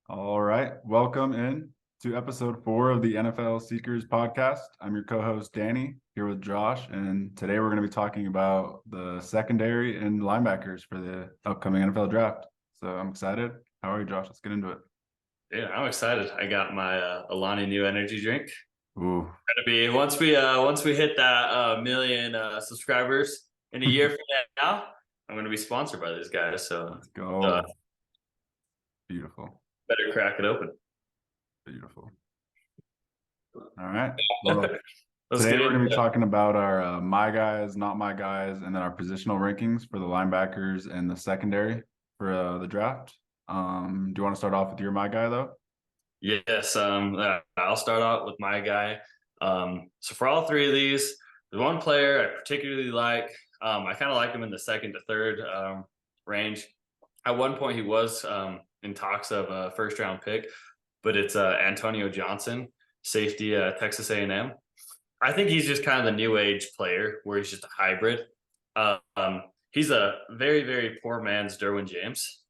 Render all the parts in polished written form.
All right. Welcome in to episode 4 of the NFL Seekers podcast. I'm your co-host Danny here with Josh, and today we're going to be talking about the secondary and linebackers for the upcoming NFL draft. So I'm excited. How are you, Josh? Let's get into it. Yeah, I'm excited. I got my Alani new energy drink. Ooh. Gonna be once we hit that million subscribers in a year from now, I'm gonna be sponsored by these guys. So Let's go. Beautiful. better crack it open. Beautiful. All right. Well, Let's today get we're into going to be it. talking about our my guys, not my guys, and then our positional rankings for the linebackers and the secondary for the draft. Do you want to start off with your my guy though? Yes, I'll start out with my guy. So for all three of these, the one player I particularly like, I kind of like him in the second to third range. At one point, he was in talks of a first round pick, but it's Antonio Johnson, safety, Texas A&M. I think he's just kind of the new age player where he's just a hybrid. He's a very, very poor man's Derwin James.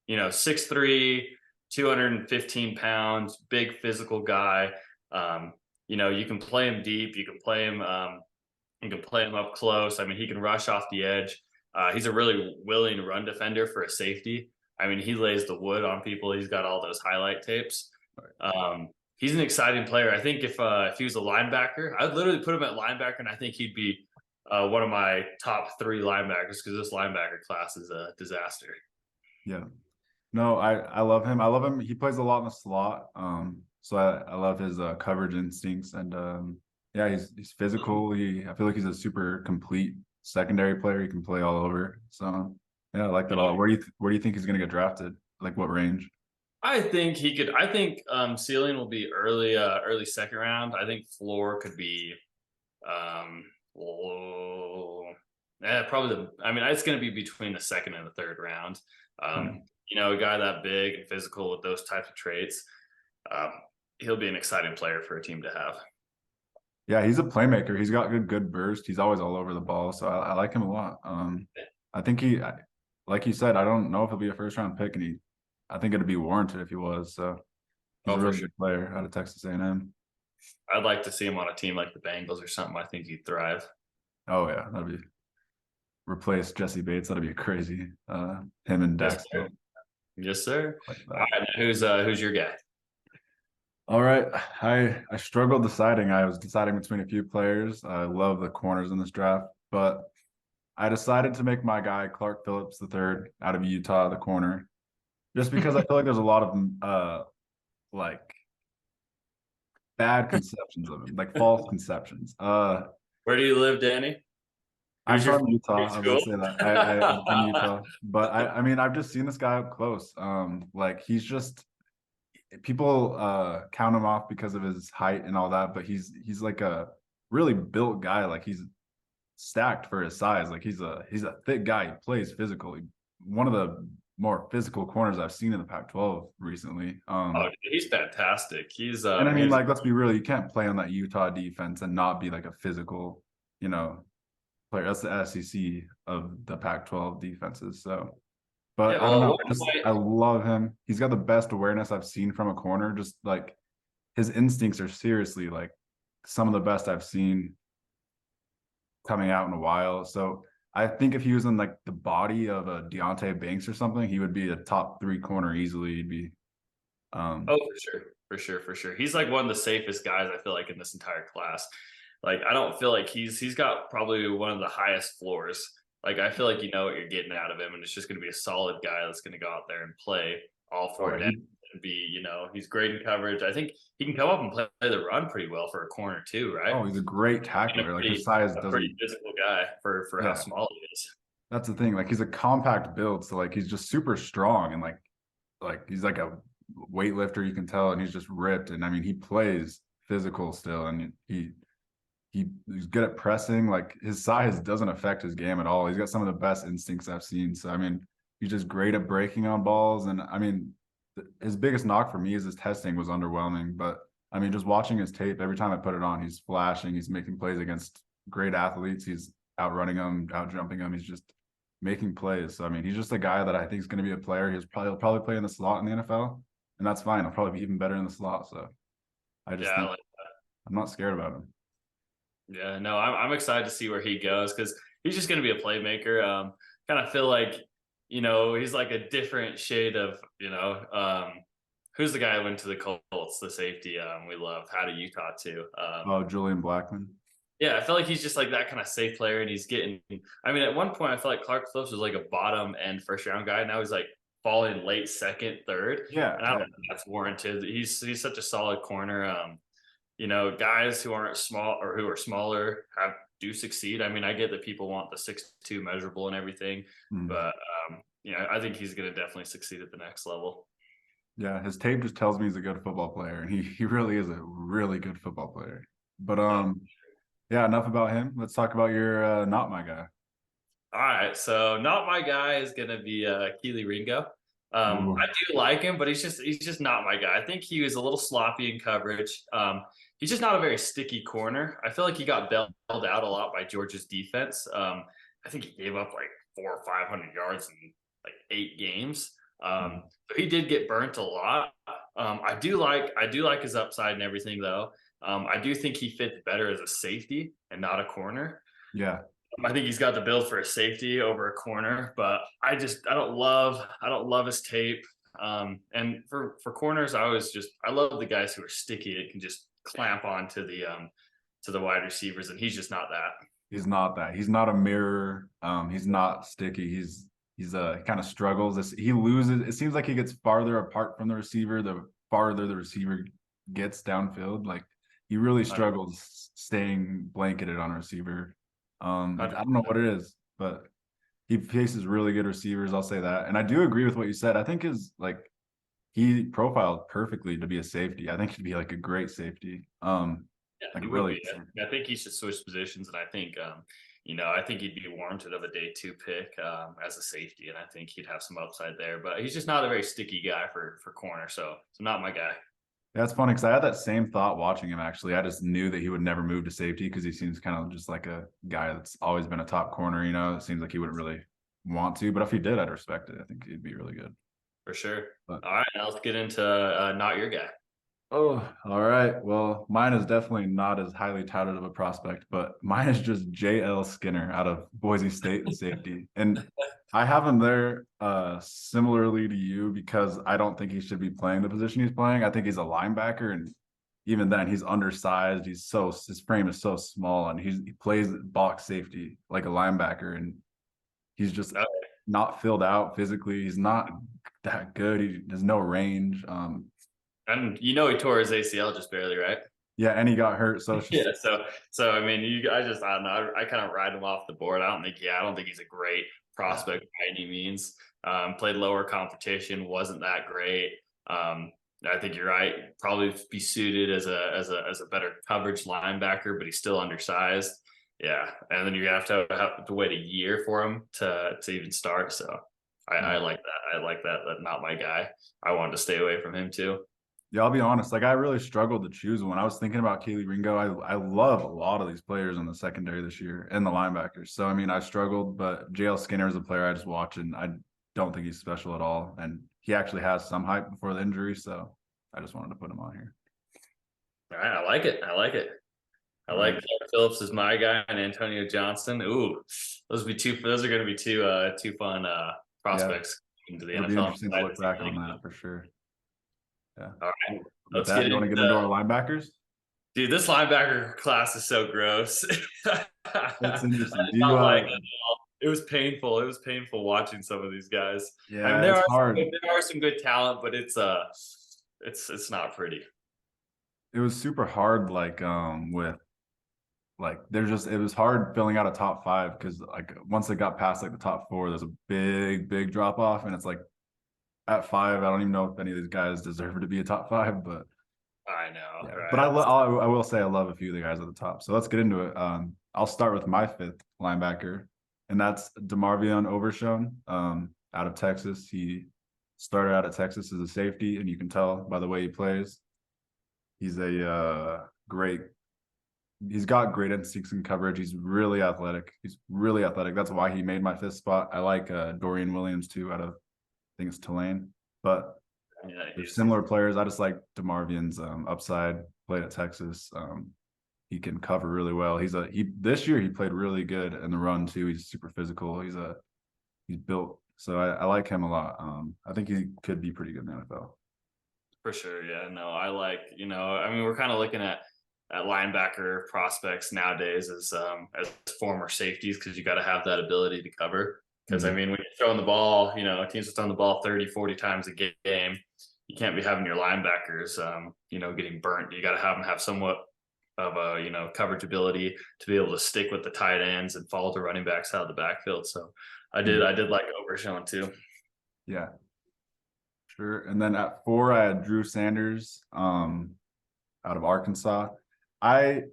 6'3", 215 pounds, big physical guy. You can play him deep. You can play him up close. I mean, he can rush off the edge. He's a really willing run defender for a safety. I mean, he lays the wood on people. He's got all those highlight tapes. He's an exciting player. I think if he was a linebacker, I'd literally put him at linebacker, and I think he'd be one of my top three linebackers because this linebacker class is a disaster. Yeah. No, I love him. I love him. He plays a lot in the slot. So I love his coverage instincts and yeah, he's physical. I feel like he's a super complete secondary player. He can play all over. So yeah, I like that a lot. Where do you think he's gonna get drafted? Like what range? I think he could. I think ceiling will be early second round. I think floor could be, um, probably the. I mean, it's going to be between the second and the third round. Okay. A guy that big and physical with those types of traits, um, he'll be an exciting player for a team to have. Yeah, he's a playmaker. He's got good burst. He's always all over the ball. So I like him a lot. I think like you said, I don't know if he'll be a first round pick, and I think it'd be warranted if he was. So he's Oh, a for really sure. good player out of Texas A&M. I'd like to see him on a team like the Bengals or something. I think he'd thrive. Oh yeah, that'd be replace Jesse Bates. That'd be crazy. Him and Yes, Dax sir. Yes, sir. like All that. right, who's your guy? All right, I struggled deciding. I was deciding between a few players. I love the corners in this draft, but I decided to make my guy Clark Phillips the third out of Utah, the corner, just because I feel like there's a lot of like bad conceptions of him, like false conceptions. Where do you live, Danny? I'm Who's your from favorite Utah. I was gonna school? say that. I'm from Utah, but I mean I've just seen this guy up close. Like he's just people count him off because of his height and all that, but he's like a really built guy. Like he's stacked for his size. Like he's a thick guy. He plays physically. One of the more physical corners I've seen in the Pac-12 recently. Oh, dude, he's fantastic. He's And I mean, he's like, let's be real, you can't play on that Utah defense and not be like a physical, you know, player. That's the SEC of the Pac-12 defenses. So, yeah. but I Well, don't at know. one I point, love him. He's got the best awareness I've seen from a corner. Just like his instincts are seriously like some of the best I've seen coming out in a while. So I think if he was in like the body of a Deontay Banks or something, he would be a top three corner easily. He'd be oh, for sure, for sure, for sure. He's like one of the safest guys I feel like in this entire class. Like I don't feel like he's got probably one of the highest floors. Like I feel like you know what you're getting out of him, and it's just going to be a solid guy that's going to go out there and play all oh four yeah, downs and be, he's great in coverage. I think he can come up and play the run pretty well for a corner too, right? he's a great And tackler. Like his size a pretty doesn't. physical guy for how Yeah, small he is. that's the thing. Like he's a compact build, so like he's just super strong and like he's like a weightlifter. You can tell, and he's just ripped. And I mean, he plays physical still, and he's good at pressing. Like his size doesn't affect his game at all. He's got some of the best instincts I've seen. So I mean, he's just great at breaking on balls. And I mean, his biggest knock for me is his testing was underwhelming. But I mean, just watching his tape, every time I put it on, he's flashing. He's making plays against great athletes. He's outrunning them, out jumping them. He's just making plays. So I mean, he's just a guy that I think is going to be a player. He'll probably play in the slot in the NFL. and that's fine. I'll probably be even better in the slot. So I just Yeah, think I'm not scared about him. yeah, no, I'm excited to see where he goes because he's just going to be a playmaker. Kind of feel like, he's like a different shade of, who's the guy who went to the Colts, the safety we love, out of Utah too. Oh, Julian Blackman. Yeah, I feel like he's just like that kind of safe player, and he's getting. I mean, at one point, I felt like Clark Phillips was like a bottom end first round guy. Now he's like falling late second, third, Yeah, and I don't think that's warranted. He's such a solid corner. Guys who aren't small or who are smaller do succeed. I mean, I get that people want the 6'2" measurable and everything, but I think he's going to definitely succeed at the next level. yeah. His tape just tells me he's a good football player, and he really is a really good football player. But yeah, enough about him. Let's talk about your not my guy. All right, so not my guy is going to be Keely Ringo. I do like him, but he's just not my guy. I think he was a little sloppy in coverage. He's just not a very sticky corner. I feel like he got bailed out a lot by Georgia's defense. I think he gave up like 400 or 500 yards in like 8 games. So he did get burnt a lot. I do like his upside and everything though. I do think he fits better as a safety and not a corner. Yeah. I think he's got the build for a safety over a corner, but I don't love his tape. And for corners, I love the guys who are sticky that can just clamp on to the wide receivers, and he's just not that. He's not that. He's not a mirror. He's not sticky. He kind of struggles. He loses. It seems like he gets farther apart from the receiver the farther the receiver gets downfield. Like he really struggles staying blanketed on a receiver. I don't know what it is, but he faces really good receivers. I'll say that. And I do agree with what you said. I think he profiled perfectly to be a safety. I think he'd be like a great safety. Yeah, like he really. would be. I think he should switch positions, and I think I think he'd be warranted of a day 2 pick as a safety, and I think he'd have some upside there. But he's just not a very sticky guy for corner, so not my guy. That's funny because I had that same thought watching him, actually. I just knew that he would never move to safety because he seems kind of just like a guy that's always been a top corner, It seems like he wouldn't really want to, but if he did, I'd respect it. I think he'd be really good. For sure. But, all right, now let's get into not your guy. oh, all right. Well, mine is definitely not as highly touted of a prospect, but mine is just JL Skinner out of Boise State safety. And I have him there similarly to you because I don't think he should be playing the position he's playing. I think he's a linebacker, and even then he's undersized. His frame is so small, and he plays box safety like a linebacker, and he's just not filled out physically. He's not that good. He has no range. And he tore his ACL just barely, right? Yeah, and he got hurt. So yeah, so I mean, I don't know. I kind of ride him off the board. I don't think he's a great prospect by any means. Played lower competition, wasn't that great. I think you're right. Probably be suited as a better coverage linebacker, but he's still undersized. Yeah, and then you're gonna have to wait a year for him to even start. So I like that. I like that. That's not my guy. I wanted to stay away from him too. Yeah, I'll be honest. Like I really struggled to choose one. I was thinking about Keely Ringo. I love a lot of these players in the secondary this year and the linebackers. So I mean, I struggled, but JL Skinner is a player I just watch, and I don't think he's special at all. And he actually has some hype before the injury, so I just wanted to put him on here. All right, I like it. I like Clark Phillips is my guy, and Antonio Johnson. Ooh, those are going to be two fun prospects into the It'll NFL. Be interesting to look back on that for sure. Yeah. All right. Let's get you want to get into our linebackers? Dude, this linebacker class is so gross. That's interesting. It was painful. It was painful watching some of these guys. Yeah, I mean, it's hard. There are some good talent, but it's not pretty. It was super hard, it was hard filling out a top 5 because like once it got past like the top 4, there's a big drop off, and it's like at 5, I don't even know if any of these guys deserve to be a top 5, but I know. Yeah. Right? But I will say I love a few of the guys at the top. So let's get into it. I'll start with my 5th linebacker, and that's DeMarvion Overshown out of Texas. He started out at Texas as a safety, and you can tell by the way he plays. He's he's got great instincts and coverage. He's really athletic. That's why he made my 5th spot. I like Dorian Williams too out of, I think it's Tulane. But Yeah, They're he's similar players. I just like DeMarvian's upside. Played at Texas. He can cover really well. He this year he played really good in the run too. He's super physical. He's built. So I like him a lot. I think he could be pretty good in the NFL. for sure. Yeah, no, I like, I mean, we're kind of looking at linebacker prospects nowadays as former safeties because you got to have that ability to cover. Because I Mhm. mean, when you're throwing the ball, teams are throwing the ball 30, 40 times a game. You can't be having your linebackers, getting burnt. You got to have them have somewhat of a coverage ability to be able to stick with the tight ends and follow the running backs out of the backfield. So Mhm. I did like Overshown too. Yeah, sure. And then at 4, I had Drew Sanders, out of Arkansas. I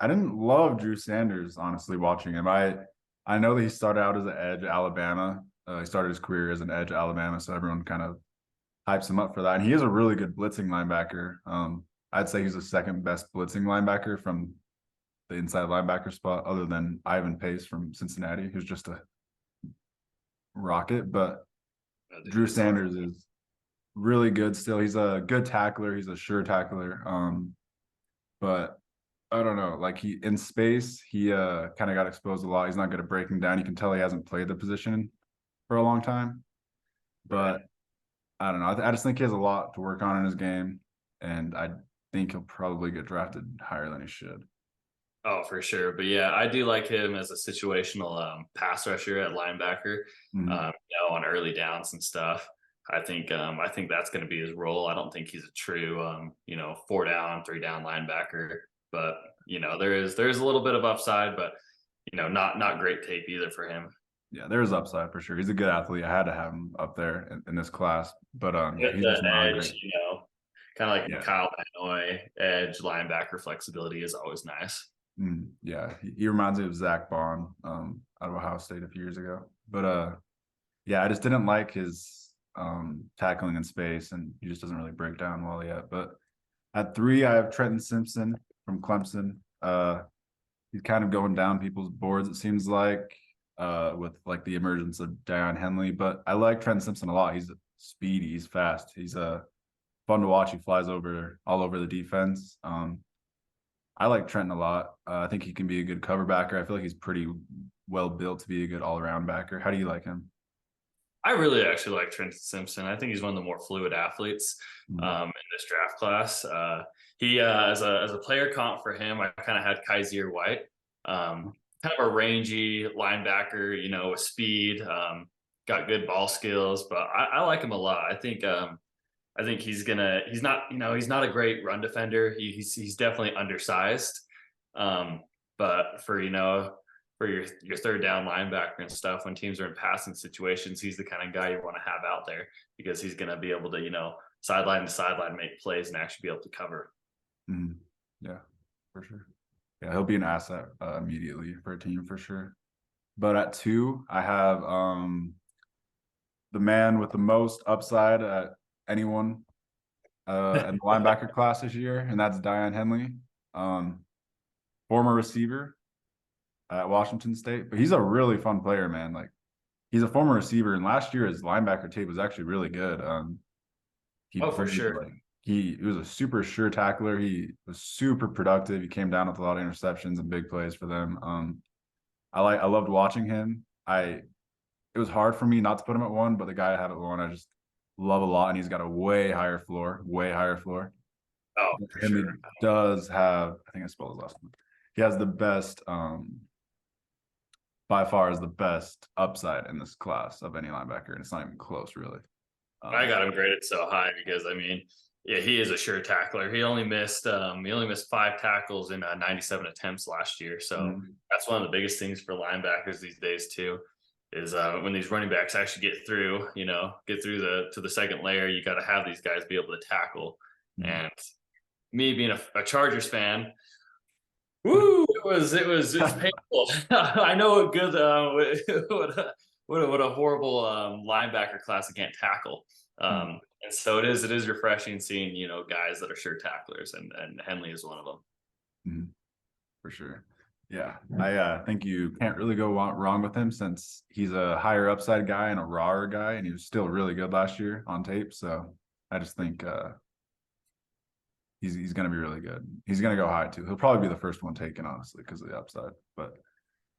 I didn't love Drew Sanders, honestly, watching him. I know that he started out as an edge at Alabama. He started his career as an edge at Alabama, so everyone kind of hypes him up for that. And he is a really good blitzing linebacker. I'd say he's the second best blitzing linebacker from the inside linebacker spot, other than Ivan Pace from Cincinnati, who's just a rocket. But Dude, Drew it's hard. Sanders is really good still. He's a good tackler. He's a sure tackler. But I don't know. Like he in space, he kind of got exposed a lot. He's not good at breaking down. You can tell he hasn't played the position for a long time. Right. But I don't know. I just think he has a lot to work on in his game, and I think he'll probably get drafted higher than he should. Oh, for sure. But yeah, I do like him as a situational pass rusher at linebacker, Mhm. on early downs and stuff. I think that's going to be his role. I don't think he's a true, 4 down, 3 down linebacker. But there's a little bit of upside, but not great tape either for him. Yeah, there's upside for sure. He's a good athlete. I had to have him up there in this class, but yeah, With he's the just not a edge, great. kind of like Yeah, Kyle Van edge linebacker flexibility is always nice. yeah. He reminds me of Zach Bond, out of Ohio State a few years ago. But yeah, I just didn't like his tackling in space, and he just doesn't really break down well yet. But at 3, I have Trenton Simpson from Clemson. He's kind of going down people's boards, it seems like, with like the emergence of Dion Henley. But I like Trenton Simpson a lot. He's speedy, he's fast, he's fun to watch. He flies over all over the defense. I like Trenton a lot. I think he can be a good cover backer. I feel like he's pretty well built to be a good all around backer. How do you like him? I really actually like Trenton Simpson. I think he's one of the more fluid athletes Mm. in this draft class. He as a player comp for him, I kind of had Kaiser White, kind of a rangy linebacker, with speed, got good ball skills, but I like him a lot. I think he's not a great run defender. He's definitely undersized, but for your third down linebacker and stuff when teams are in passing situations, he's the kind of guy you want to have out there because he's going to be able to sideline to sideline make plays and actually be able to cover. Mm. Yeah, for sure. Yeah, he'll be an asset immediately for a team for sure. But at 2, I have the man with the most upside at anyone in the linebacker class this year, and that's Dion Henley, um, former receiver at Washington State. But he's a really fun player, man. Like he's a former receiver, and last year his linebacker tape was actually really good. He Oh, for played sure. like he was a super sure tackler. He was super productive. He came down with a lot of interceptions and big plays for them. I loved watching him. It was hard for me not to put him at 1, but the guy I have at 1, I just love a lot, and he's got a way higher floor, way higher floor. Oh, for And he sure. does have, I think I spelled his last name. He has the best, by far is the best upside in this class of any linebacker, and it's not even close, really. I Um, got him graded so high because I mean, yeah, he is a sure tackler. He only missed 5 tackles in 97 attempts last year. So mhm, that's one of the biggest things for linebackers these days too. Is when these running backs actually get through the to the second layer, you got to have these guys be able to tackle. mhm. And me being a Chargers fan, woo, it's painful. I know what good what a horrible linebacker class that can't tackle. And so it is refreshing seeing guys that are sure tacklers, and Henley is one of them. Mhm, for sure. Yeah, I think you can't really go wrong with him since he's a higher upside guy and a rawer guy, and he was still really good last year on tape. So I just think he's going to be really good. He's going to go high too. He'll probably be the first one taken, honestly, because of the upside. But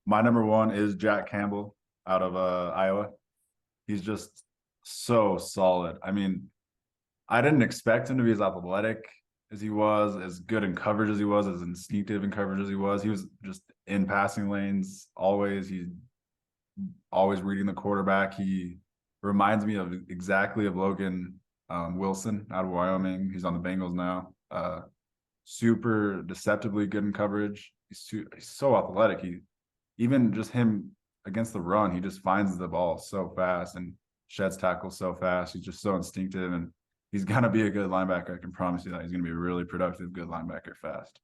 my number one is Jack Campbell out of Iowa. He's just so solid. I mean, I didn't expect him to be as athletic as he was, as good in coverage as he was, as instinctive in coverage as he was. He was just in passing lanes always. He's always reading the quarterback. He reminds me of exactly of Logan Wilson out of Wyoming. He's on the Bengals now. Super deceptively good in coverage. He's so athletic. He even just him against the run, he just finds the ball so fast and sheds tackles so fast. He's just so instinctive, and he's gonna be a good linebacker. I can promise you that. He's gonna be a really productive, good linebacker fast.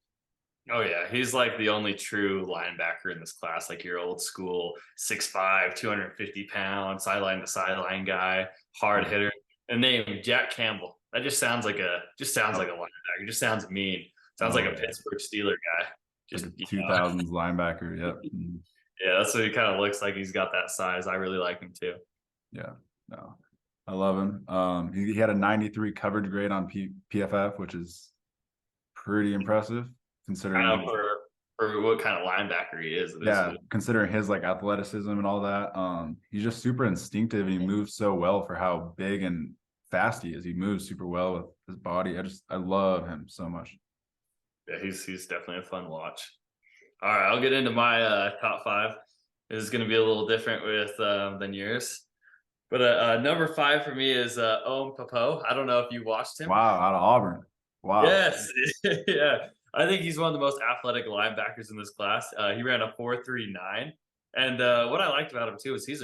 Oh yeah, he's like the only true linebacker in this class, like your old school 6'5", 250 pound, sideline to sideline guy, hard hitter. And name Jack Campbell. That just sounds like a linebacker. Just sounds mean. Sounds like a Pittsburgh Steeler guy. Just like 2000s linebacker. Yep. Yeah, that's what he kind of looks like. He's got that size. I really like him too. Yeah, no, I love him. He had a 93 coverage grade on PFF, which is pretty impressive considering for what kind of linebacker he is. Yeah, considering his like athleticism and all that. He's just super instinctive, and he moves so well for how big and fast he is. He moves super well with his body. I love him so much. Yeah, he's definitely a fun watch. All right, I'll get into my top 5. This is going to be a little different than yours. But number 5 for me is Owen Popo. I don't know if you watched him. Wow, out of Auburn. Wow. Yes. Yeah. I think he's one of the most athletic linebackers in this class. He ran a 4.39. And what I liked about him too is he's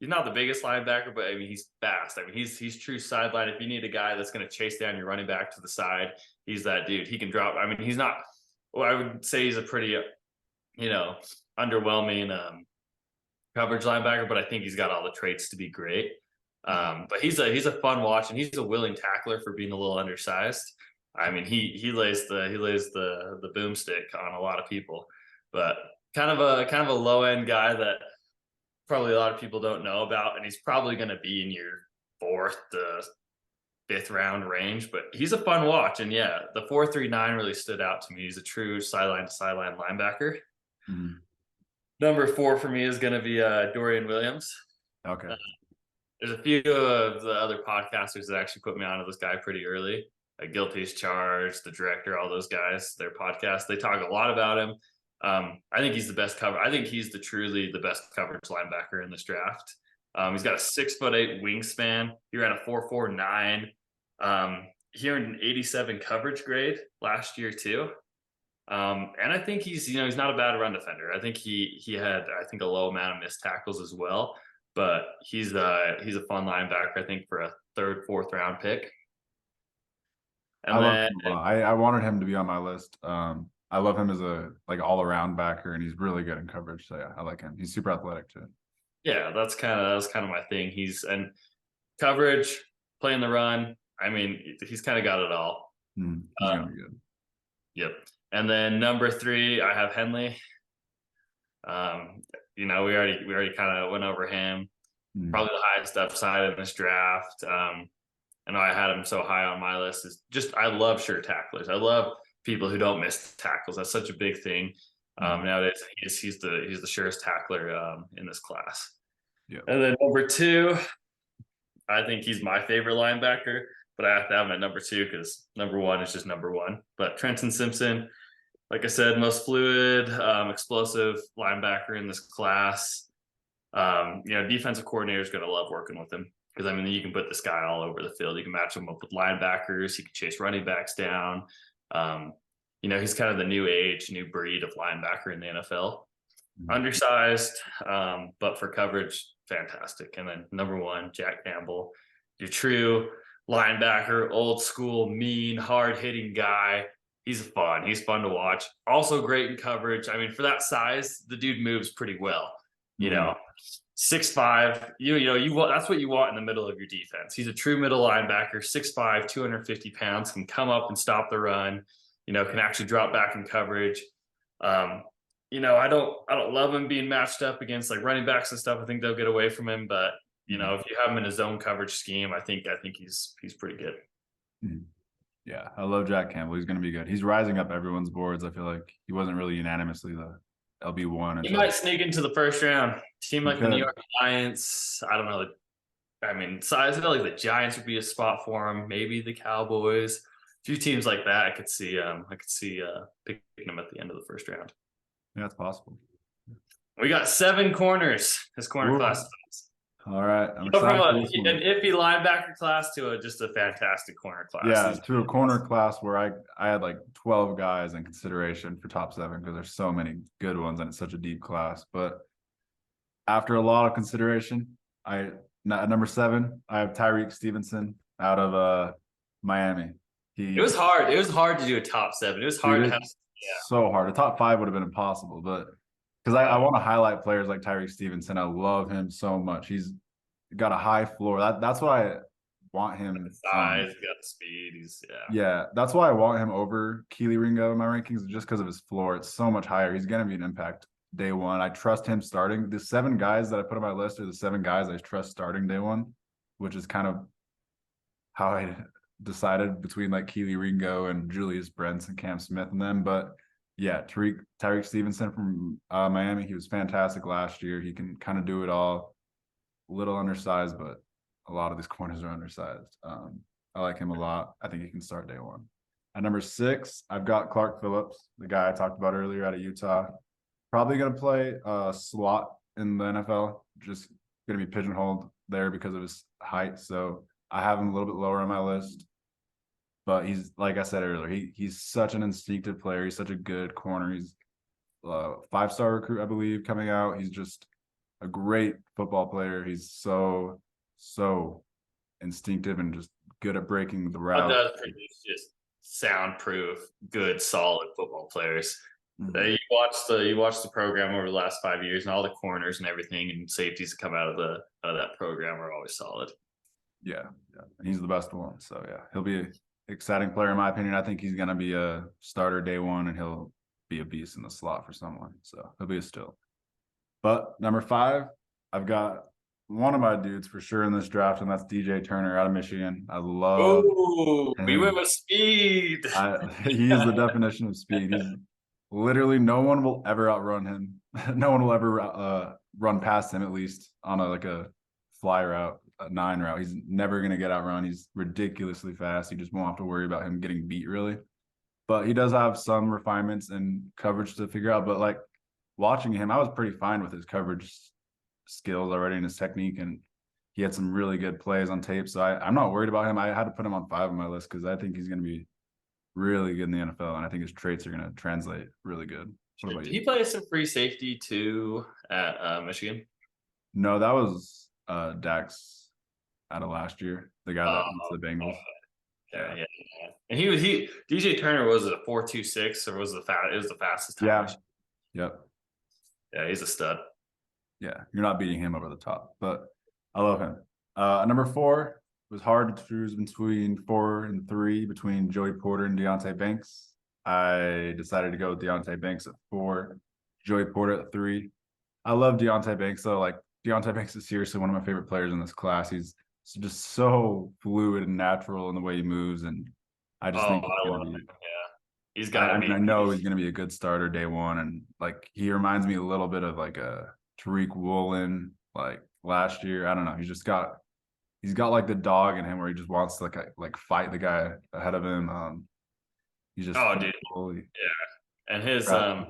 not the biggest linebacker, but I mean, he's fast. I mean, he's true sideline. If you need a guy that's going to chase down your running back to the side, he's that dude. He can drop. I mean, he's not, well, I would say he's a pretty, underwhelming coverage linebacker, but I think he's got all the traits to be great. But he's a fun watch, and he's a willing tackler for being a little undersized. I mean, he lays the boomstick on a lot of people, but kind of a low end guy that probably a lot of people don't know about, and he's probably going to be in your 4th to 5th round range. But he's a fun watch, and yeah, the 4.39 really stood out to me. He's a true sideline to sideline linebacker. Mm-hmm. Number 4 for me is going to be Dorian Williams. Okay. There's a few of the other podcasters that actually put me onto this guy pretty early. Guilty as Charged, the director, all those guys, their podcast, they talk a lot about him. I think he's the best cover. I think he's truly the best coverage linebacker in this draft. He's got a 6'8" wingspan. He ran a 4.49. He earned an 87 coverage grade last year too. And I think he's not a bad run defender. I think he had a low amount of missed tackles as well. But he's a fun linebacker, I think, for a 3rd, 4th round pick. And I wanted him to be on my list. I love him as a all around backer, and he's really good in coverage. So yeah, I like him. He's super athletic too. Yeah, that was kind of my thing. He's and coverage, playing the run. I mean, he's kind of got it all. He's gonna be good. Yep. And then number 3, I have Henley. We already kind of went over him. Probably the highest upside in this draft. I know I had him so high on my list. Is just I love sure tacklers. I love people who don't miss tackles. That's such a big thing nowadays. He's the surest tackler in this class. Yeah. And then number 2, I think he's my favorite linebacker, but I have to have him at number 2 because number 1 is just number 1. But Trenton Simpson, like I said, most fluid, explosive linebacker in this class. Defensive coordinator is going to love working with him because, I mean, you can put this guy all over the field. You can match him up with linebackers. He can chase running backs down. He's kind of the new breed of linebacker in the NFL. Undersized, but for coverage, fantastic. And then number 1, Jack Campbell, your true linebacker, old school, mean, hard-hitting guy. He's fun to watch. Also great in coverage. I mean, for that size, the dude moves pretty well. 6'5", that's what you want in the middle of your defense. He's a true middle linebacker, 6'5", 250 pounds, can come up and stop the run, can actually drop back in coverage. I don't love him being matched up against like running backs and stuff. I think they'll get away from him, but You know, if you have him in a zone coverage scheme, I think he's pretty good. Mhm. Yeah, I love Jack Campbell. He's going to be good. He's rising up everyone's boards. I feel like he wasn't really unanimously the LB1 He until might sneak into the first round. Team he like the New could. York Giants. I don't know. I mean, so I feel like the Giants would be a spot for him. Maybe the Cowboys. A few teams like that. I could see. Picking him at the end of the first round. Yeah, it's possible. We got 7 corners. This corner Ooh. class. All right, I'm From excited for this one. an iffy linebacker class to just a fantastic corner class. Yeah, to a corner class where I had like 12 guys in consideration for top 7 because there's so many good ones and it's such a deep class. But after a lot of consideration, at number 7, I have Tyreek Stevenson out of Miami. It was hard. It was hard to do a top 7. It was hard to have. So hard. A top 5 would have been impossible, but because I want to highlight players like Tyreek Stevenson. I love him so much. He's got a high floor. That's why I want him. The size, he's got the speed. Yeah, that's why I want him over Keely Ringo in my rankings, just because of his floor. It's so much higher. He's gonna be an impact day one. I trust him starting. The 7 guys that I put on my list are the 7 guys I trust starting day one, which is kind of how I decided between like Keely Ringo and Julius Brents and Cam Smith and them. But yeah, Tyreek Stevenson from Miami, he was fantastic last year. He can kind of do it all. A little undersized, but a lot of these corners are undersized. I like him a lot. I think he can start day one. At number 6, I've got Clark Phillips, the guy I talked about earlier out of Utah. Probably going to play slot in the NFL. Just going to be pigeonholed there because of his height. So I have him a little bit lower on my list. But he's, like I said earlier, he's such an instinctive player. He's such a good corner. He's a 5-star recruit, I believe, coming out. He's just a great football player. He's so instinctive and just good at breaking the route. It does produce just soundproof, good, solid football players. Mm-hmm. You watch the program over the last 5 years, and all the corners and everything and safeties that come out of that program are always solid. Yeah. He's the best one. So yeah, he'll be an exciting player in my opinion. I think he's gonna be a starter day one, and he'll be a beast in the slot for someone. So he'll be a steal. But number 5, I've got one of my dudes for sure in this draft, and that's DJ Turner out of Michigan. I love him. We went with speed. He is the definition of speed. He's literally, no one will ever outrun him. No one will ever run past him, at least on a fly route, a 9 route. He's never going to get outrun. He's ridiculously fast. You just won't have to worry about him getting beat, really. But he does have some refinements and coverage to figure out. But like watching him, I was pretty fine with his coverage skills already and his technique, and he had some really good plays on tape. So I'm not worried about him. I had to put him on 5 on my list because I think he's going to be really good in the NFL, and I think his traits are going to translate really good. Did he play some free safety too at Michigan? No, that was Dax out of last year, the guy that went to the Bengals. Yeah. And DJ Turner was a 4.26, or was it was the fastest time? Yeah. Yep. Yeah, he's a stud. Yeah, you're not beating him over the top, but I love him. Number 4 was hard to choose between 4 and 3 between Joey Porter and Deonte Banks. I decided to go with Deonte Banks at 4, Joey Porter at 3. I love Deonte Banks though. Like Deonte Banks is seriously one of my favorite players in this class. He's just so fluid and natural in the way he moves, and I just think he's got. I know he's going to be a good starter day one, and like he reminds me a little bit of like a Tariq Woolen like last year. I don't know. He's got like the dog in him where he just wants to like fight the guy ahead of him. He's just dude. Yeah. And his I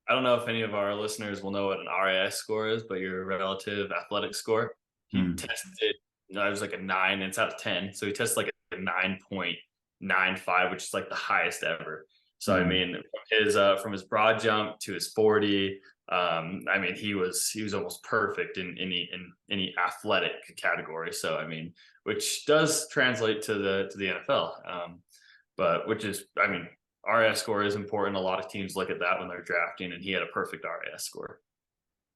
don't know if any of our listeners will know what an RAS score is, but your relative athletic score. He tested it was like a 9, and it's out of 10. So he tested like a 9.95, which is like the highest ever. So I mean, from his broad jump to his 40, I mean, he was almost perfect in any athletic category. So I mean, which does translate to the NFL. But which is, I mean, RAS score is important. A lot of teams look at that when they're drafting, and he had a perfect RAS score.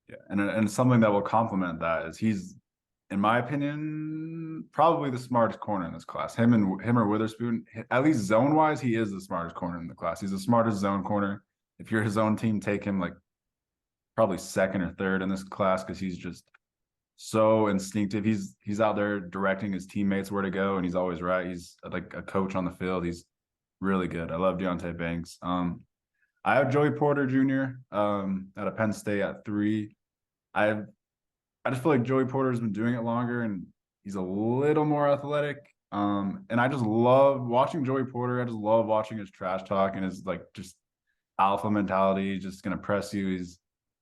Yeah, and something that will complement that is he's, in my opinion, probably the smartest corner in this class. Him or Witherspoon, at least zone wise, he is the smartest corner in the class. He's the smartest zone corner. If you're his own team, take him like probably 2nd or 3rd in this class because he's just so instinctive. He's out there directing his teammates where to go, and he's always right. He's like a coach on the field. He's really good. I love Deontay Banks. I have Joey Porter Jr. Out of Penn State at 3. I I just feel like Joey Porter's been doing it longer, and he's a little more athletic. And I just love watching Joey Porter. I just love watching his trash talk and his like just alpha mentality. He's just gonna press you. He's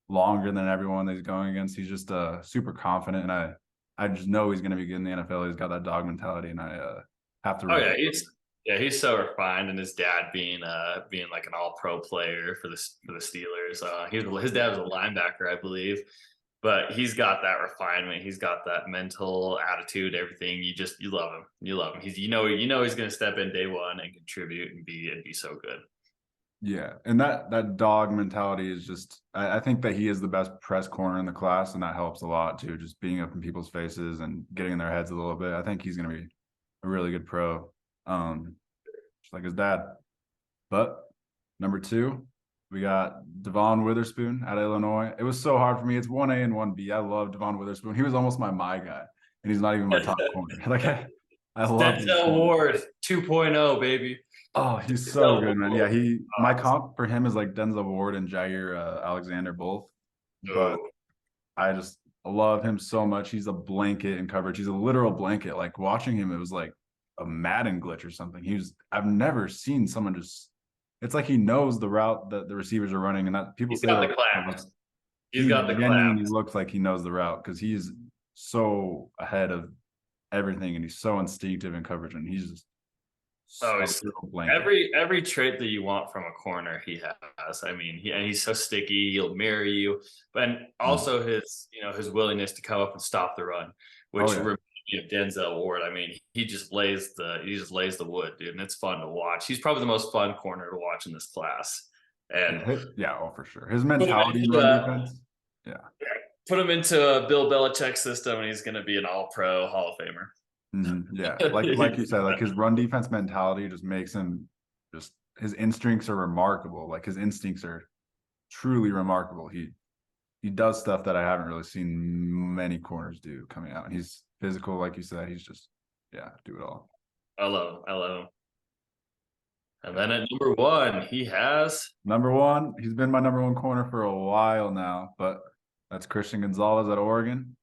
longer than everyone that he's going against. He's just super confident, and I just know he's gonna be good in the NFL. He's got that dog mentality, and I have to. Oh yeah, he's so refined, and his dad being like an all pro player for the Steelers. His dad was a linebacker, I believe, but he's got that refinement. He's got that mental attitude, everything. You love him. You love him. He's he's going to step in day one and contribute and be so good. Yeah, and that dog mentality is just I think that he is the best press corner in the class, and that helps a lot too. Just being up in people's faces and getting in their heads a little bit. I think he's going to be a really good pro, just like his dad. But number 2, we got Devon Witherspoon at Illinois. It was so hard for me. It's 1A and 1B. I love Devon Witherspoon. He was almost my guy, and he's not even my top corner. Like I love Denzel Ward 2.0, baby. Oh, he's so good, man. Yeah, my comp for him is like Denzel Ward and Jair Alexander both. But I just love him so much. He's a blanket in coverage. He's a literal blanket. Like watching him, it was like a Madden glitch or something. I've never seen someone just it's like he knows the route that the receivers are running, and that people He's say got like the class. he genuinely looks like he knows the route because he's so ahead of everything, and he's so instinctive in coverage, and he's just it's every trait that you want from a corner he has. I mean, he's so sticky. He'll mirror you, but also his willingness to come up and stop the run, which reminds me of Denzel Ward. I mean, he just lays the wood, dude, and it's fun to watch. He's probably the most fun corner to watch in this class. And for sure. His mentality in run defense. Yeah. Put him into a Bill Belichick system, and he's going to be an All-Pro Hall of Famer. Yeah, like you said, like his run defense mentality just makes him his instincts are remarkable. Like his instincts are truly remarkable. He does stuff that I haven't really seen many corners do coming out. And he's physical, like you said. He's just do it all. I love him. And then at number 1, he's been my number 1 corner for a while now, but that's Christian Gonzalez at Oregon.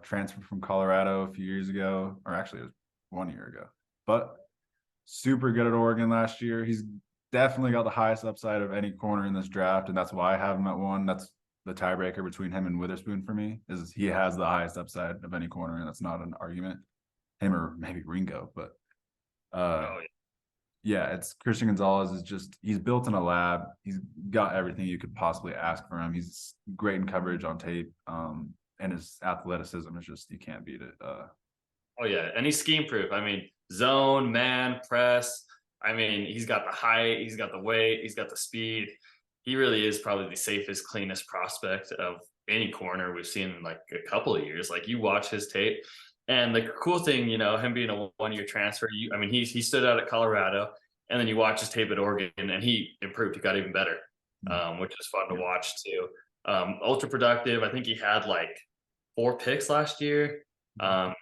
Transferred from Colorado a few years ago, or actually it was 1 year ago, but super good at Oregon last year. He's definitely got the highest upside of any corner in this draft, and that's why I have him at 1. That's the tiebreaker between him and Witherspoon for me, is he has the highest upside of any corner, and that's not an argument. Him or maybe Ringo, but it's Christian Gonzalez he's built in a lab. He's got everything you could possibly ask for him. He's great in coverage on tape. And his athleticism is just, you can't beat it. And he's scheme proof. I mean, zone, man, press. I mean, he's got the height, he's got the weight, he's got the speed. He really is probably the safest, cleanest prospect of any corner we've seen in like a couple of years. Like you watch his tape, and the cool thing, him being a 1-year transfer, he stood out at Colorado, and then you watch his tape at Oregon, and he improved. He got even better, which is fun to watch too. Ultra productive. I think he had like 4 picks last year. I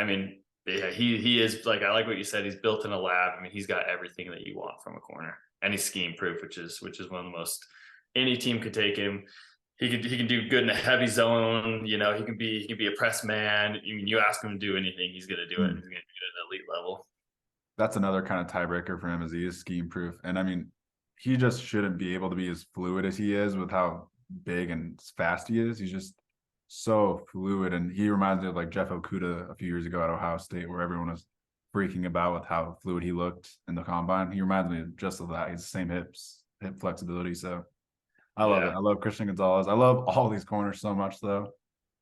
mean, he is like, I like what you said. He's built in a lab. I mean, he's got everything that you want from a corner, and he's scheme proof, which is one of the most. Any team could take him. He can do good in a heavy zone. He can be a press man. You ask him to do anything, he's going to do it. He's going to do it at an elite level. That's another kind of tiebreaker for him, is he is scheme proof, and I mean, he just shouldn't be able to be as fluid as he is with how big and fast he is. He's just so fluid, and he reminds me of like Jeff Okudah a few years ago at Ohio State, where everyone was freaking about with how fluid he looked in the combine. He reminds me just of that. He's the same hip flexibility. So I love it. I love Christian Gonzalez. I love all these corners so much, though.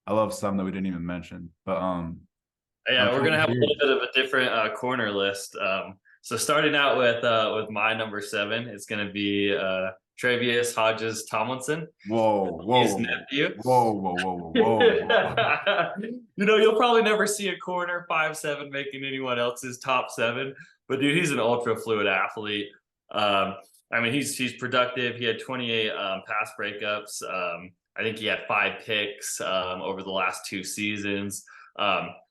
I love some that we didn't even mention, but we're gonna have a little bit of a different corner list. So starting out with my number 7, it's gonna be Travius Hodges Tomlinson. His nephew. Whoa. You'll probably never see a corner 5'7" making anyone else's top 7, but dude, he's an ultra fluid athlete. I mean, he's productive. He had 28 pass breakups. I think he had 5 picks over the last 2 seasons.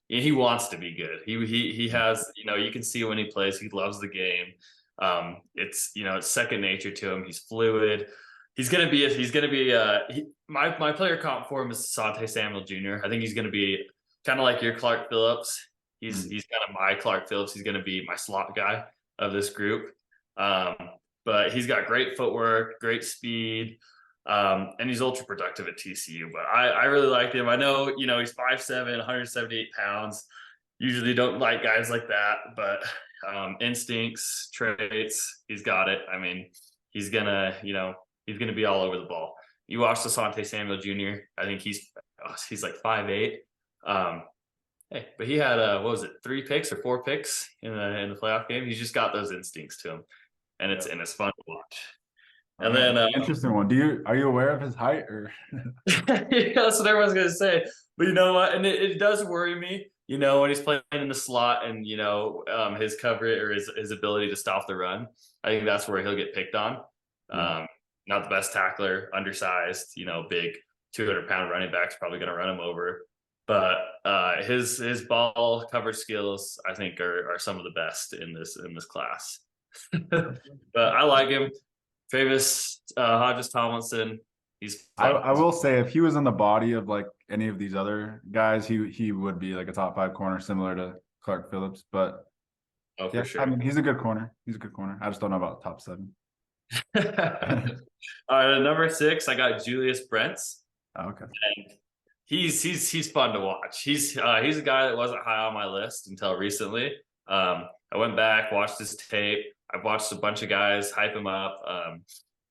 He wants to be good. He has, you can see when he plays, he loves the game. It's second nature to him. He's fluid. My player comp for him is Asante Samuel Jr. I think he's gonna be kind of like your Clark Phillips. He's kind of my Clark Phillips. He's gonna be my slot guy of this group. But he's got great footwork, great speed, and he's ultra productive at TCU. But I really liked him. I know, he's 5'7", 178 pounds. Usually don't like guys like that, but instincts, traits, he's got it. I mean, he's gonna be all over the ball. You watch Asante Samuel Jr. I think he's like 5'8". Hey, but he had 3 picks or 4 picks in the playoff game. He's just got those instincts to him, and it's fun to watch. And then interesting one. Are you aware of his height or? Yeah, that's what everyone's gonna say. But you know what? And it does worry me. When he's playing in the slot and his coverage or his ability to stop the run. I think that's where he'll get picked on. Not the best tackler, undersized. Big 200-pound running back's probably gonna run him over. But his ball coverage skills, I think, are some of the best in this class. But I like him. Travis Hodges Tomlinson. I will say, if he was in the body of like any of these other guys, he would be like a top 5 corner, similar to Clark Phillips. But for sure. I mean, he's a good corner. I just don't know about top 7. All right, at number 6, I got Julius Brents. Oh, okay. And he's fun to watch. He's a guy that wasn't high on my list until recently. I went back, watched his tape. I've watched a bunch of guys hype him up.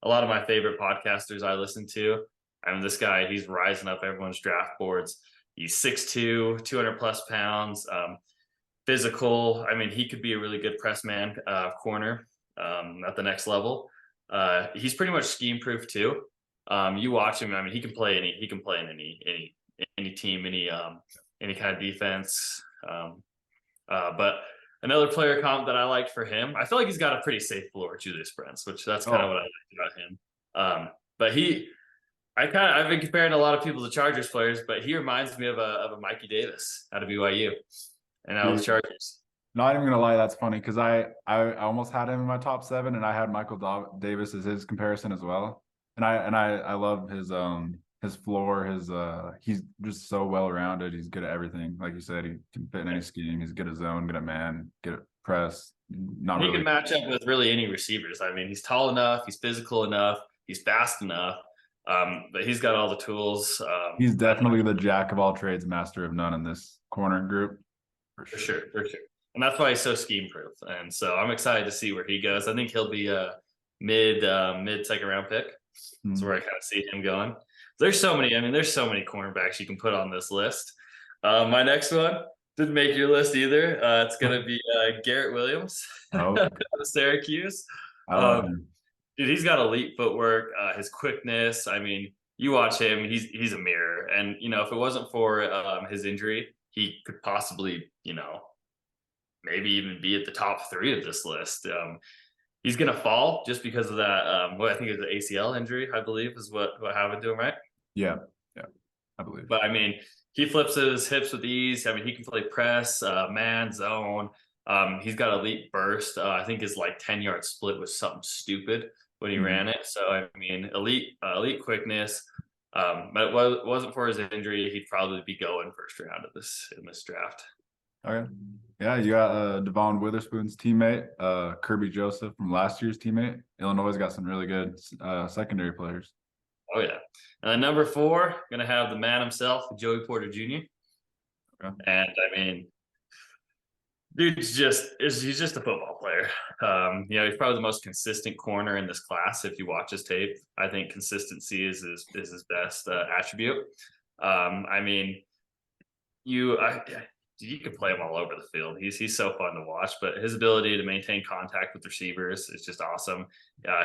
A lot of my favorite podcasters I listen to. I mean, this guy, he's rising up everyone's draft boards. He's 6'2", 200 plus pounds, physical. I mean, he could be a really good press man corner at the next level. He's pretty much scheme proof too. You watch him. I mean, he can play in any team, any kind of defense. But another player comp that I liked for him, I feel like he's got a pretty safe floor, Julius Brents, which that's kind of what I liked about him. But I've been comparing a lot of people to Chargers players, but he reminds me of a Mikey Davis out of BYU and out of the Chargers. Not even gonna lie, that's funny because I almost had him in my top 7, and I had Michael Davis as his comparison as well. And I love his floor, he's just so well rounded. He's good at everything. Like you said, he can fit in any scheme. He's good at zone, good at man, good at press. He can match up with really any receivers. I mean, he's tall enough, he's physical enough, he's fast enough. But he's got all the tools. He's definitely the jack of all trades, master of none in this corner group. For sure. And that's why he's so scheme proof. And so I'm excited to see where he goes. I think he'll be a mid second round pick. That's where I kind of see him going. There's so many cornerbacks you can put on this list. My next one didn't make your list either. It's going to be Garrett Williams of Syracuse. Dude, he's got elite footwork, his quickness. I mean, you watch him, he's a mirror. And, if it wasn't for his injury, he could possibly, maybe even be at the top 3 of this list. He's going to fall just because of that. What I think is the ACL injury, I believe, is what happened to him, right? Yeah, I believe. But I mean, he flips his hips with ease. I mean, he can play press, man, zone. He's got elite burst. I think his 10-yard split was something stupid when he ran it. So I mean, elite quickness. But it wasn't for his injury, he'd probably be going first round in this draft. Okay. Yeah, you got Devon Witherspoon's teammate, Kirby Joseph from last year's teammate. Illinois got some really good secondary players. Oh yeah. Number 4, gonna have the man himself, Joey Porter Jr. Okay. And I mean, he's just a football player. He's probably the most consistent corner in this class. If you watch his tape, I think consistency is his best attribute. I mean, you can play him all over the field. He's so fun to watch, but his ability to maintain contact with receivers is just awesome.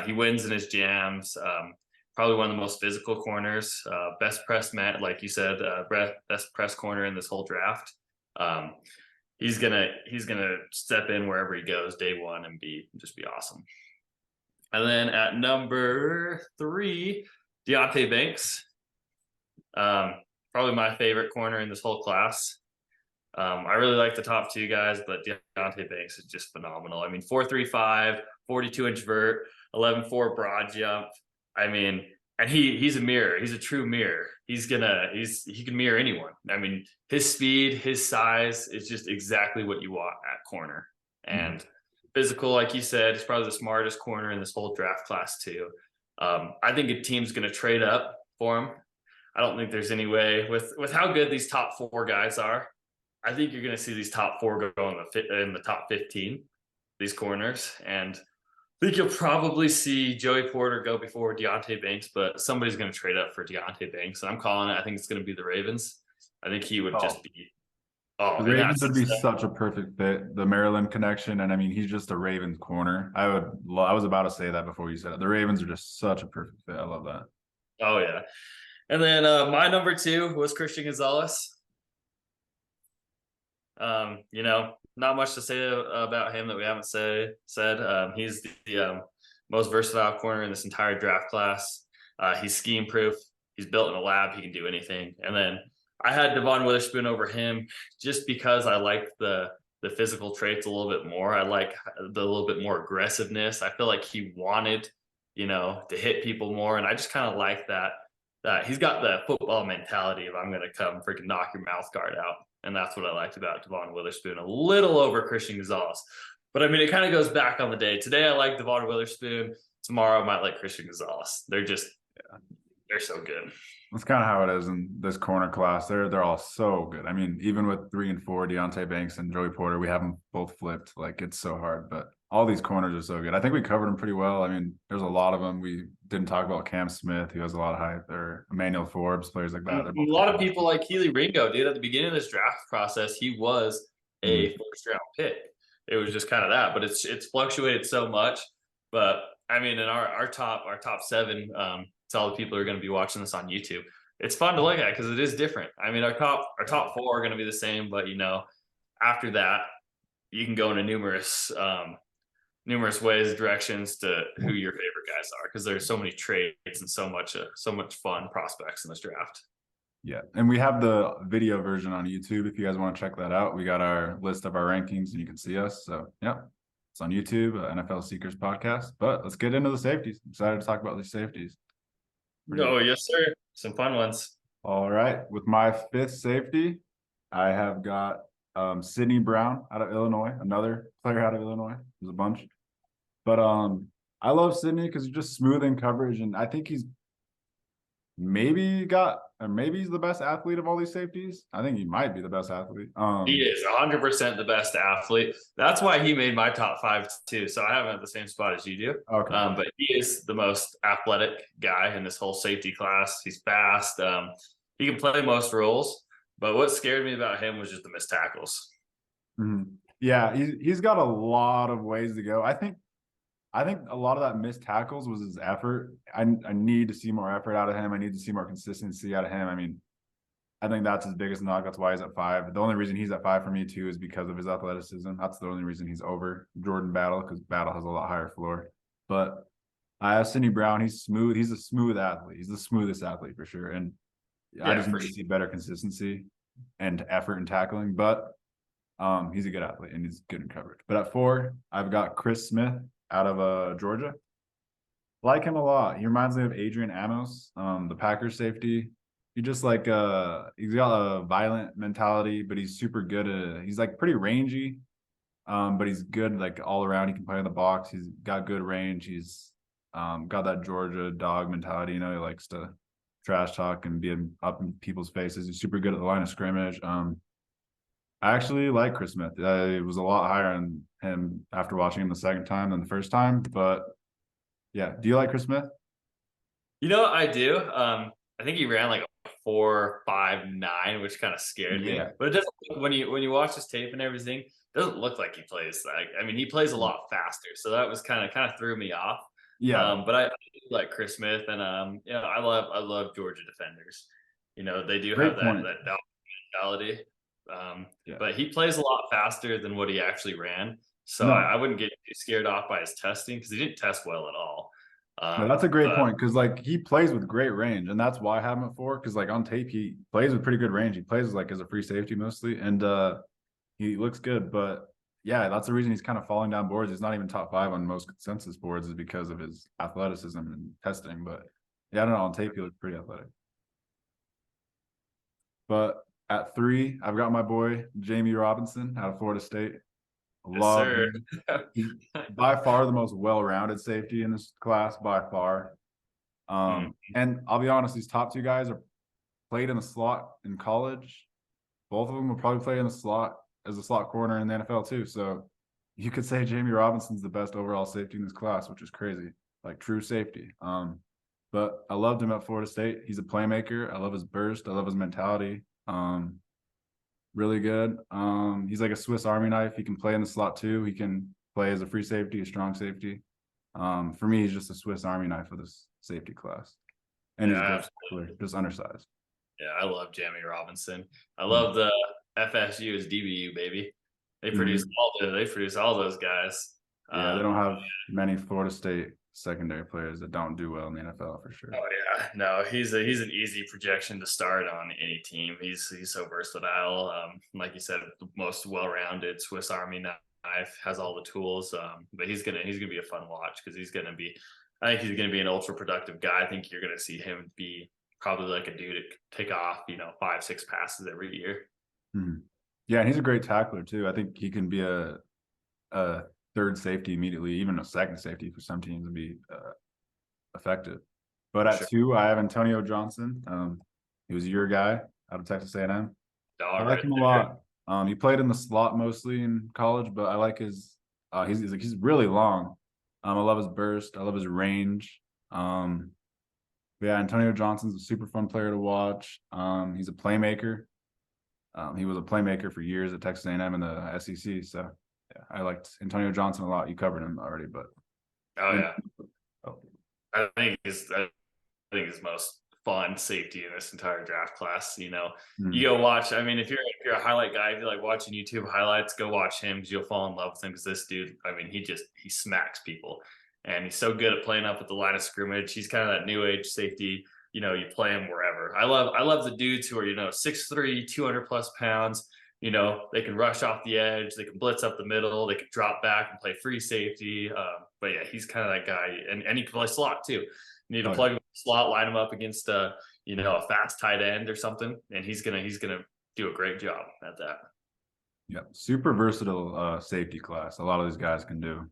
He wins in his jams. Probably one of the most physical corners. Best press man, like you said, best press corner in this whole draft. He's gonna step in wherever he goes day one and just be awesome. And then at number 3, Deontay Banks Probably my favorite corner in this whole class. I really like the top two guys, but Deontay Banks is just phenomenal. I mean, 4.35, 42-inch vert, 11.4 broad jump. I mean, and he's a mirror. He's a true mirror. He can mirror anyone. I mean, his speed, his size is just exactly what you want at corner. And physical, like you said, he's probably the smartest corner in this whole draft class too. I think a team's going to trade up for him. I don't think there's any way with how good these top four guys are. I think you're going to see these top four go in the top 15, these corners. And I think you'll probably see Joey Porter go before Deontay Banks, but somebody's going to trade up for Deontay Banks. And I'm calling it. I think it's going to be the Ravens. I think he would just be. Oh, The and Ravens that's would be such a perfect fit. The Maryland connection, and I mean, he's just a Ravens corner. I was about to say that before you said it. The Ravens are just such a perfect fit. I love that. Oh yeah. And then my number 2 was Christian Gonzalez. Not much to say about him that we haven't said. He's the most versatile corner in this entire draft class. He's scheme proof. He's built in a lab. He can do anything. And then I had Devon Witherspoon over him just because I like the physical traits a little bit more. I like the little bit more aggressiveness. I feel like he wanted, to hit people more, and I just kind of like that. That he's got the football mentality of I'm going to come freaking knock your mouth guard out. And that's what I liked about Devon Witherspoon, a little over Christian Gonzalez. But I mean, it kind of goes back on the day. Today, I like Devon Witherspoon. Tomorrow, I might like Christian Gonzalez. They're so good. That's kind of how it is in this corner class. They're all so good. I mean, even with 3 and 4, Deontay Banks and Joey Porter, we have them both flipped. Like, it's so hard, but all these corners are so good. I think we covered them pretty well. I mean, there's a lot of them. We didn't talk about Cam Smith, who has a lot of hype, or Emmanuel Forbes, players like that. A lot of people like Keely Ringo, dude. At the beginning of this draft process, he was a first-round pick. It was just kind of that, but it's fluctuated so much. But I mean, in our top 7, to all the people who are going to be watching this on YouTube, it's fun to look at because it is different. I mean, our top 4 are going to be the same, but after that, you can go into numerous ways, directions to who your favorite guys are, because there's so many trades and so much fun prospects in this draft. Yeah, and we have the video version on YouTube if you guys want to check that out. We got our list of our rankings and you can see us. So yeah, it's on YouTube, NFL Seekers podcast. But let's get into the safeties. I'm excited to talk about these safeties. Yes, sir. Some fun ones. All right, with my 5th safety, I have got Sidney Brown out of Illinois, another player out of Illinois. There's a bunch. But I love Sidney because he's just smooth in coverage, and I think he's maybe he's the best athlete of all these safeties. I think he might be the best athlete. He is 100% the best athlete. That's why he made my top 5 too. So I have him at the same spot as you do. Okay. But he is the most athletic guy in this whole safety class. He's fast. He can play most roles. But what scared me about him was just the missed tackles. Mm-hmm. Yeah, he's got a lot of ways to go. I think a lot of that missed tackles was his effort. I need to see more effort out of him. I need to see more consistency out of him. I mean, I think that's his biggest knock. That's why he's at 5. The only reason he's at 5 for me too is because of his athleticism. That's the only reason he's over Jordan Battle, because Battle has a lot higher floor. But I have Sidney Brown. He's smooth. He's a smooth athlete. He's the smoothest athlete for sure. And I just need to see better consistency and effort in tackling. But he's a good athlete and he's good in coverage. But at 4, I've got Chris Smith out of Georgia. Like him a lot. He reminds me of Adrian Amos, the Packers safety. He just he's got a violent mentality, but he's super good he's like pretty rangy. But he's good like all around. He can play in the box. He's got good range. He's got that Georgia dog mentality. He likes to trash talk and be up in people's faces. He's super good at the line of scrimmage. I actually like Chris Smith. It was a lot higher on him after watching him the second time than the first time. But yeah, do you like Chris Smith? I do. I think he ran like a 4.59, which kind of scared me. But it doesn't look, when you watch his tape and everything, it doesn't look like he plays he plays a lot faster. So that was kind of threw me off. Yeah. But I like Chris Smith, and I love Georgia defenders. They do have that dog mentality. But he plays a lot faster than what he actually ran. So I wouldn't get too scared off by his testing, because he didn't test well at all. No, that's a great But point because like he plays with great range, and that's why I have him at 4. Because like on tape, he plays with pretty good range. He plays like as a free safety mostly, and he looks good. But yeah, that's the reason he's kind of falling down boards. He's not even top 5 on most consensus boards, is because of his athleticism and testing. But yeah, I don't know. On tape, he looks pretty athletic. But at 3, I've got my boy Jamie Robinson out of Florida State. yes, Love sir. him. He's by far the most well-rounded safety in this class, by far. Mm. And I'll be honest, these top 2 guys are played in the slot in college. Both of them will probably play in the slot as a slot corner in the NFL too. So you could say Jamie Robinson's the best overall safety in this class, which is crazy, like true safety. But I loved him at Florida State. He's a playmaker. I love his burst. I love his mentality. Really good. He's like a Swiss Army knife. He can play in the slot too. He can play as a free safety, a strong safety. For me, he's just a Swiss Army knife for this safety class. And he's Yeah, good, just undersized. yeah, I love Jamie Robinson. I Mm. love the FSU's DBU baby. They produce Mhm. all those guys. Yeah, they don't have many Florida State secondary players that don't do well in the NFL for sure. Oh yeah, no, he's an easy projection to start on any team. He's so versatile. Like you said, the most well-rounded Swiss Army knife, has all the tools. But he's gonna be a fun watch because I think he's gonna be an ultra productive guy. I think you're gonna see him be probably like a dude that take off 5-6 passes every year. Mhm. Yeah, and he's a great tackler too. I think he can be a third safety immediately, even a second safety for some teams, and be effective. But at Sure. 2, I have Antonio Johnson. He was your guy out of Texas A&M. I Dog like right him a there. lot. He played in the slot mostly in college, but I like his. He's really long. I love his burst. I love his range. Yeah, Antonio Johnson's a super fun player to watch. He's a playmaker. He was a playmaker for years at Texas A&M in the SEC. So yeah, I liked Antonio Johnson a lot. You covered him already, but Oh and, yeah, oh, I think his most fun safety in this entire draft class. You mm, go watch. I mean, if you're a highlight guy, if you like watching YouTube highlights, go watch him because you'll fall in love with him. Because this dude, I mean, he smacks people, and he's so good at playing up at the line of scrimmage. He's kind of that new age safety. You play him wherever. I love the dudes who are 6'3", 200+ pounds. They can rush off the edge, they can blitz up the middle, they can drop back and play free safety. But yeah, he's kind of that guy, and he can play slot too. You need to oh, plug him in the slot, line him up against a fast tight end or something, and he's gonna do a great job at that. yeah, super versatile safety class. A lot of these guys can do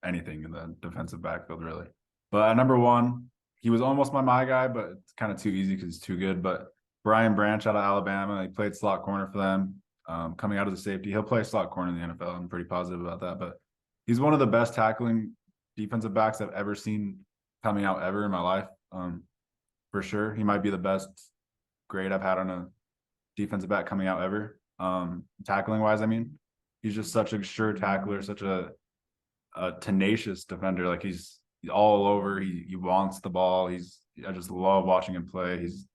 anything in the defensive backfield, really. But at number 1, he was almost my guy, but it's kind of too easy because he's too good. But Brian Branch out of Alabama, he played slot corner for them. Coming out as a safety, he'll play slot corner in the NFL. I'm pretty positive about that. But he's one of the best tackling defensive backs I've ever seen coming out ever in my life. For sure, he might be the best grade I've had on a defensive back coming out ever. Tackling wise, I mean, he's just such a sure tackler, such a tenacious defender. Like he's all over. He wants the ball. I just love watching him play. He's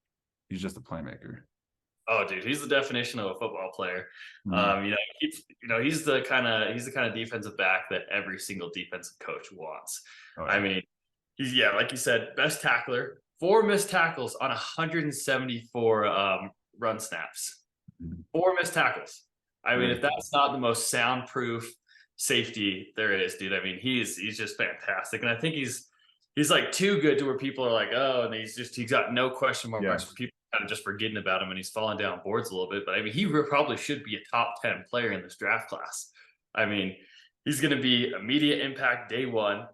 just a playmaker. Oh, dude, he's the definition of a football player. Mhm. He's the kind of defensive back that every single defensive coach wants. Oh, I yeah. mean, like you said, best tackler, 4 missed tackles on 174 run snaps. Mhm. 4 missed tackles. I mean, Great. if that's not the most soundproof safety there is, dude. I mean, he's just fantastic, and I think he's like too good to where people are like, oh, and he's got no question marks for Yes. people kind of just forgetting about him, and he's falling down boards a little bit. But I mean, he probably should be a top 10 player in this draft class. I mean, he's going to be immediate impact day one.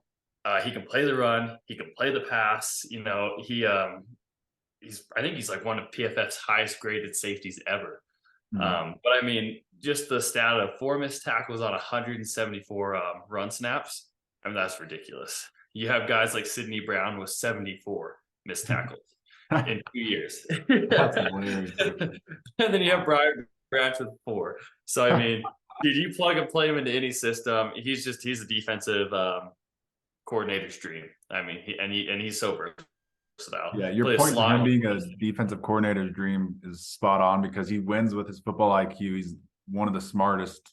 He can play the run. He can play the pass. I think he's like one of PFF's highest graded safeties ever. Mhm. But I mean, just the stat of 4 missed tackles on 174 run snaps. I mean, that's ridiculous. You have guys like Sidney Brown with 74 missed tackles in 2 years. That's hilarious. And then you have Brian Branch with 4. So I mean, dude, you plug and play him into any system. He's a defensive coordinator's dream. I mean, he's so versatile. Yeah, your Play a point to slot. him being a defensive coordinator's dream is spot on because he wins with his football IQ. He's one of the smartest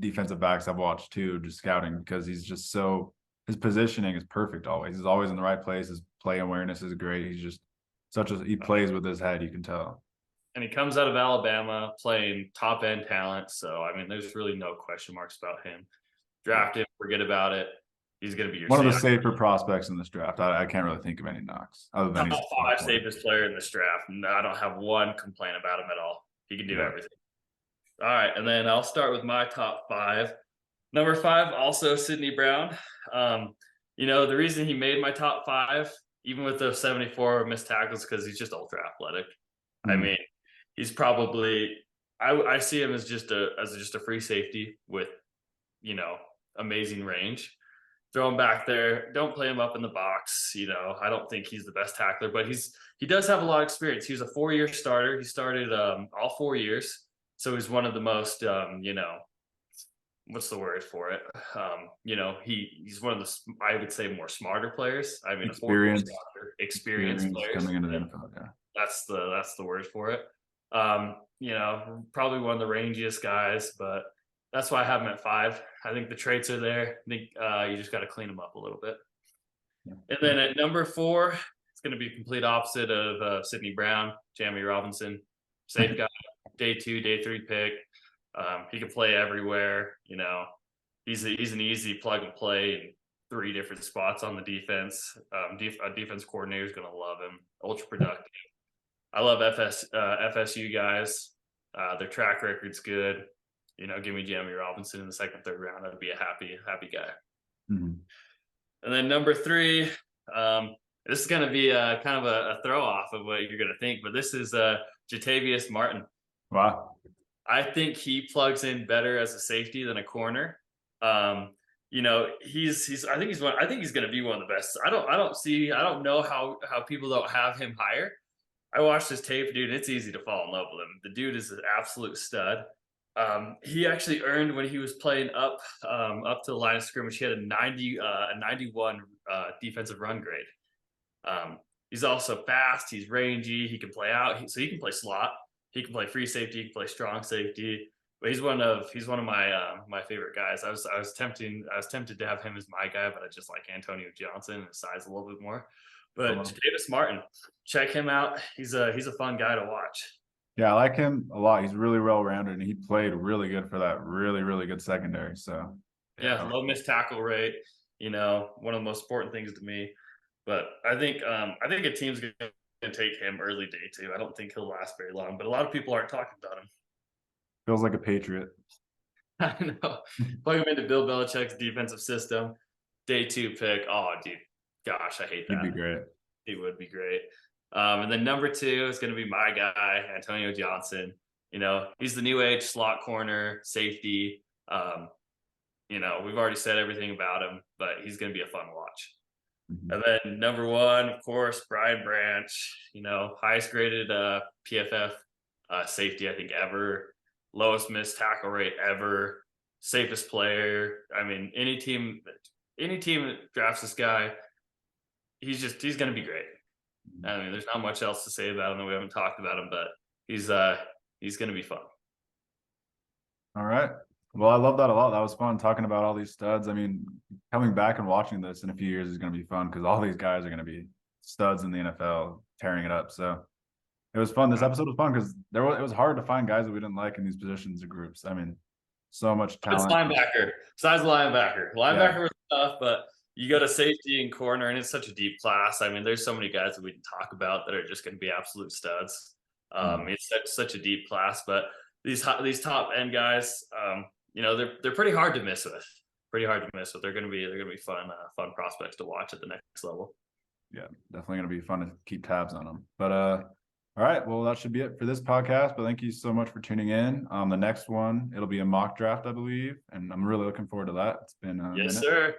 defensive backs I've watched too, just scouting because he's just so his positioning is perfect always. He's always in the right place. His play awareness is great. He's just he plays with his head, you can tell. And he comes out of Alabama playing top end talent. So I mean, there's really no question marks about him. Draft him, forget about it. He's going to be your one of the safer prospects in this draft. I can't really think of any knocks other than he's top 5 safest player in this draft. And I don't have one complaint about him at all. He can do everything. All right, and then I'll start with my top 5. Number 5, also Sidney Brown. The reason he made my top 5, even with those 74 missed tackles, because he's just ultra athletic. I mean, he's probably I see him as just a free safety with, amazing range. Throw him back there. Don't play him up in the box. I don't think he's the best tackler, but he does have a lot of experience. He was a 4-year starter. He started all 4 years. So he's one of the most, what's the word for it? He's one of the, I would say, more smarter players. I mean, experienced players coming into the NFL. Yeah, that's the word for it. Probably one of the rangiest guys, but that's why I have him at 5. I think the traits are there. I think you just got to clean them up a little bit. Yeah. And then at number 4, it's going to be complete opposite of Sidney Brown, Jamie Robinson, safe guy. Day 2, day 3 pick. He can play everywhere. He's an easy plug and play in 3 different spots on the defense. A defense coordinator is going to love him. Ultra productive. I love FSU guys. Their track record's good. Give me Jamie Robinson in the 2nd, 3rd round. I'd be a happy guy. Mm-hmm. And then number 3, this is going to be kind of a throw off of what you're going to think, but this is Jatavius Martin. Wow. I think he plugs in better as a safety than a corner. I think he's going to be one of the best. I don't know how people don't have him higher. I watched his tape, dude, and it's easy to fall in love with him. The dude is an absolute stud. He actually earned, when he was playing up to the line of scrimmage, he had a 91 defensive run grade. He's also fast. He's rangy. He can play out. So he can play slot. He can play free safety. He can play strong safety. But he's one of my favorite guys. I was tempted to have him as my guy, but I just like Antonio Johnson and his size a little bit more. But Jatavius Martin, check him out. He's a fun guy to watch. Yeah, I like him a lot. He's really well rounded, and he played really good for that really, really good secondary. So low missed tackle rate. One of the most important things to me. But I think a team's going to take him early day 2. I don't think he'll last very long, but a lot of people aren't talking about him. Feels like a Patriot. I know. Plug him into Bill Belichick's defensive system. Day 2 pick. Oh, dude. Gosh, I hate that. He'd be great. He would be great. And then number 2 is going to be my guy, Antonio Johnson. He's the new age slot corner, safety. We've already said everything about him, but he's going to be a fun watch. Mm-hmm. And then number 1, of course, Brian Branch, highest graded PFF safety, I think, ever. Lowest missed tackle rate ever. Safest player. I mean, any team that drafts this guy, he's going to be great. I mean, there's not much else to say about him that we haven't talked about him, but he's going to be fun. All right. Well, I love that a lot. That was fun talking about all these studs. I mean, coming back and watching this in a few years is going to be fun because all these guys are going to be studs in the NFL, tearing it up. So it was fun. This episode was fun because it was hard to find guys that we didn't like in these positions and groups. I mean, so much talent. It's linebacker. Besides linebacker. Linebacker was tough, but you go to safety and corner, and it's such a deep class. I mean, there's so many guys that we can talk about that are just going to be absolute studs. It's such a deep class, but these top end guys, they're pretty hard to miss with. They're going to be fun prospects to watch at the next level. Yeah, definitely going to be fun to keep tabs on them. But all right, well, that should be it for this podcast. But thank you so much for tuning in. The next one, it'll be a mock draft, I believe, and I'm really looking forward to that. It's been a minute. Sir.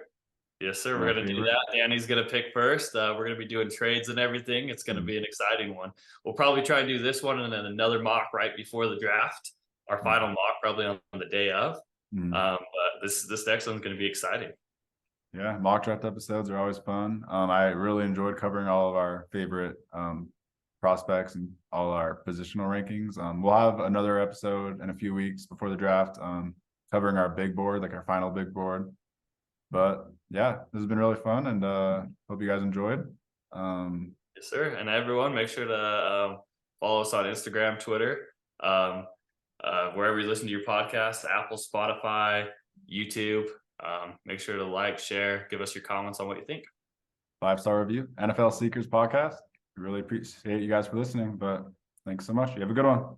Yes, sir. We're going to do that. Danny's going to pick first. We're going to be doing trades and everything. It's going to be an exciting one. We'll probably try and do this one and then another mock right before the draft. Our final mock probably on the day of. But this next one's going to be exciting. Yeah, mock draft episodes are always fun. I really enjoyed covering all of our favorite prospects and all our positional rankings. We'll have another episode in a few weeks before the draft, covering our big board, like our final big board. But yeah, this has been really fun, and hope you guys enjoyed. Yes, sir. And everyone, make sure to follow us on Instagram, Twitter, wherever you listen to your podcast, Apple, Spotify, YouTube. Make sure to like, share, give us your comments on what you think. 5-star review, NFL Seekers podcast. We really appreciate you guys for listening, but thanks so much. You have a good one.